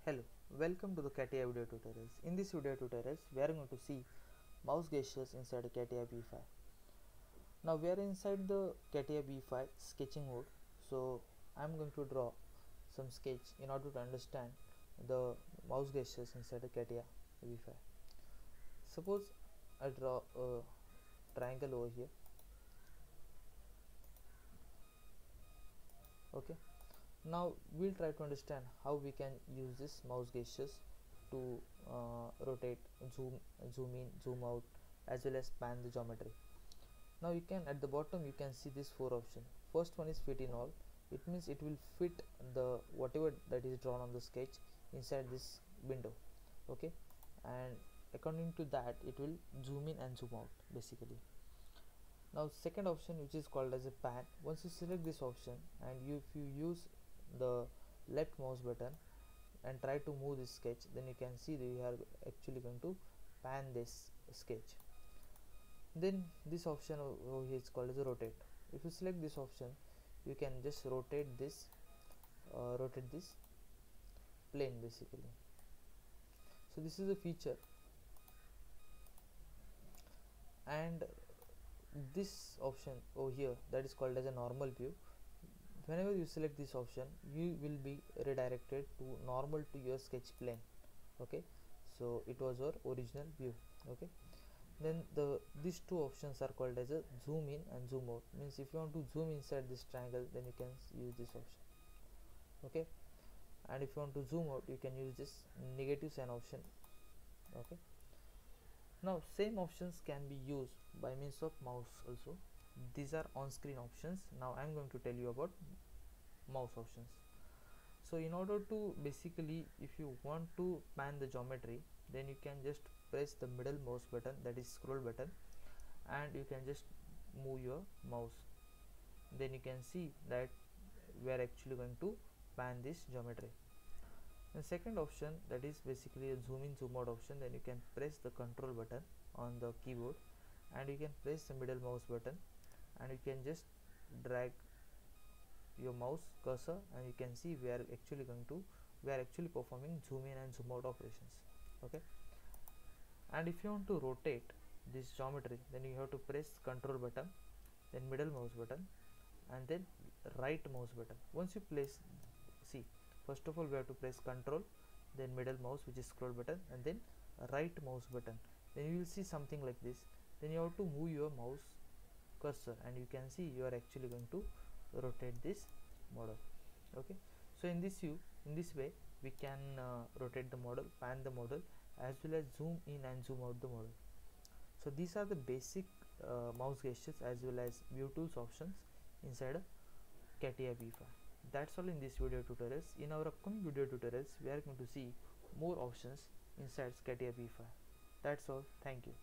Hello, welcome to the CATIA video tutorials. In this video tutorials, we are going to see mouse gestures inside CATIA V5. Now we are inside the CATIA V5 sketching mode. So I am going to draw some sketch in order to understand the mouse gestures inside the CATIA V5. Suppose I draw a triangle over here. Okay. Now we'll try to understand how we can use this mouse gestures to rotate, zoom in, zoom out, as well as pan the geometry. Now you can, at the bottom you can see this 4 options. First one is fit in all. It means it will fit the whatever that is drawn on the sketch inside this window. Okay, and according to that it will zoom in and zoom out basically. Now second option, which is called as a pan. Once you select this option and if you use the left mouse button and try to move this sketch, then you can see that you are actually going to pan this sketch. Then this option over here is called as a rotate. If you select this option, you can just rotate this plane basically. So this is a feature, and this option over here, that is called as a normal view. Whenever you select this option, you will be redirected to normal to your sketch plane. Okay, so it was our original view. Okay, then these two options are called as a zoom in and zoom out. Means if you want to zoom inside this triangle, then you can use this option. Okay, and if you want to zoom out, you can use this negative sign option. Okay, now same options can be used by means of mouse also. These are on-screen options. Now I am going to tell you about mouse options. So in order to basically, if you want to pan the geometry, then you can just press the middle mouse button, that is scroll button, and you can just move your mouse. Then you can see that we are actually going to pan this geometry. The second option, that is basically a zoom in zoom out option. Then you can press the control button on the keyboard and you can press the middle mouse button and you can just drag your mouse cursor and you can see we are actually performing zoom in and zoom out operations. Okay, and if you want to rotate this geometry, then you have to press control button, then middle mouse button, and then right mouse button. Once you place, see, first of all we have to press control, then middle mouse, which is scroll button, and then right mouse button. Then you will see something like this. Then you have to move your mouse cursor and you can see you are actually going to rotate this model. Okay, so in this way we can rotate the model, pan the model, as well as zoom in and zoom out the model. So these are the basic mouse gestures as well as view tools options inside a CATIA V5. That's all in this video tutorials. In our upcoming video tutorials, we are going to see more options inside CATIA V5. That's all. Thank you.